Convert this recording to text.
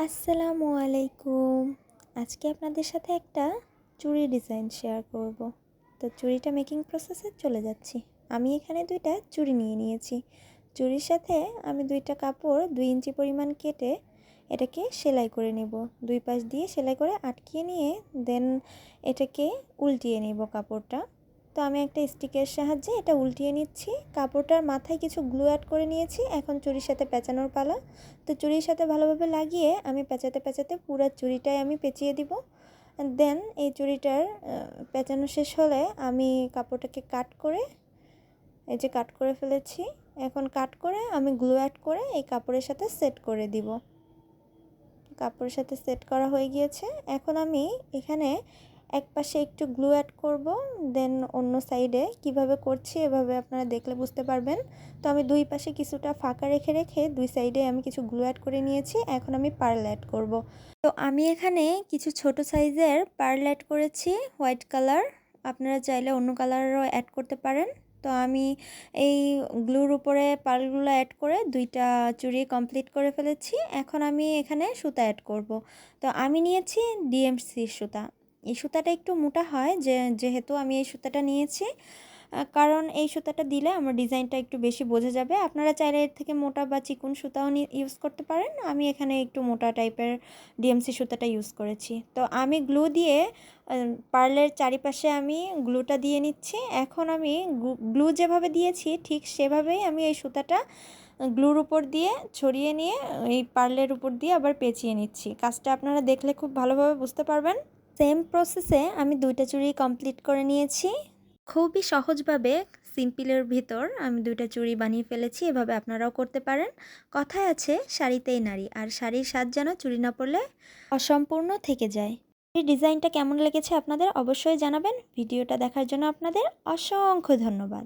আসসালামু আলাইকুম। আজকে আপনাদের সাথে একটা চুড়ি ডিজাইন শেয়ার করব। তো চুড়িটা মেকিং প্রসেসে চলে যাচ্ছি। আমি এখানে 2টা চুড়ি নিয়ে নিয়েছি। চুড়ির সাথে আমি 2টা কাপড় 2 ইঞ্চি পরিমাণ কেটে এটাকে সেলাই করে নেব। দুই পাশ দিয়ে সেলাই করে আটকিয়ে নিয়ে দেন এটাকে উল্টিয়ে নেব কাপড়টা। তো আমি একটা স্টিকের সাহায্যে এটা উল্টিয়ে নিচ্ছি। কাপড়টার মাথায় কিছু গ্লু অ্যাড করে নিয়েছি। এখন চুড়ির সাথে পেঁচানোর পালা। তো চুড়ির সাথে ভালোভাবে লাগিয়ে আমি পেঁচাতে পেঁচাতে পুরো চুড়িটাই আমি পেঁচিয়ে দিব। দেন এই চুড়িটার পেঁচানো শেষ হলে আমি কাপড়টাকে কাট করে এই যে কাট করে ফেলেছি। এখন কাট করে আমি গ্লু অ্যাড করে এই কাপড়ের সাথে সেট করে দিব। কাপড়ের সাথে সেট করা হয়ে গিয়েছে। এখন আমি এখানে এক পাশে একটু গ্লু অ্যাড করব, দেন অন্য সাইডে কিভাবে করছি এভাবে আপনারা দেখলে বুঝতে পারবেন। তো আমি দুই পাশে কিছুটা ফাঁকা রেখে রেখে দুই সাইডে আমি কিছু গ্লু অ্যাড করে নিয়েছি। এখন আমি পার্ল অ্যাড করব। তো আমি এখানে কিছু ছোট সাইজের পার্ল অ্যাড করেছি হোয়াইট কালার। আপনারা চাইলে অন্য কালারও অ্যাড করতে পারেন। তো আমি এই গ্লুর উপরে পার্লগুলো অ্যাড করে 2টা চুড়ি কমপ্লিট করে ফেলেছি। এখন আমি এখানে সুতা অ্যাড করব। তো আমি নিয়েছি ডিএমসি সুতা। এই সুতাটা একটু মোটা হয় যেহেতু আমি এই সুতাটা নিয়েছি, কারণ এই সুতাটা দিলে আমার ডিজাইনটা একটু বেশি বোঝা যাবে। আপনারা চাইলে এর থেকে মোটা বা চিকন সুতাও ইউজ করতে পারেন। আমি এখানে একটু মোটা টাইপের ডিএমসি সুতাটা ইউজ করেছি। তো আমি গ্লু দিয়ে পার্লের চারিপাশে আমি গ্লুটা দিয়ে নিচ্ছি। এখন আমি গ্লু যেভাবে দিয়েছি ঠিক সেভাবেই আমি এই সুতাটা গ্লুর উপর দিয়ে ছড়িয়ে নিয়ে এই পার্লের উপর দিয়ে আবার পেঁচিয়ে নিচ্ছি। কাজটা আপনারা দেখলে খুব ভালোভাবে বুঝতে পারবেন। সেম প্রসেসে আমি 2টা চুড়ি কমপ্লিট করে নিয়েছি। খুবই সহজভাবে সিম্পলের ভিতর আমি 2টা চুড়ি বানিয়ে ফেলেছি। এভাবে আপনারাও করতে পারেন। কথায় আছে শাড়িতেই নারী, আর শাড়ির সাজ যেন চুড়ি না পরলে অসম্পূর্ণ থেকে যায়। এই ডিজাইনটা কেমন লেগেছে আপনাদের অবশ্যই জানাবেন। ভিডিওটা দেখার জন্য আপনাদের অসংখ্য ধন্যবাদ।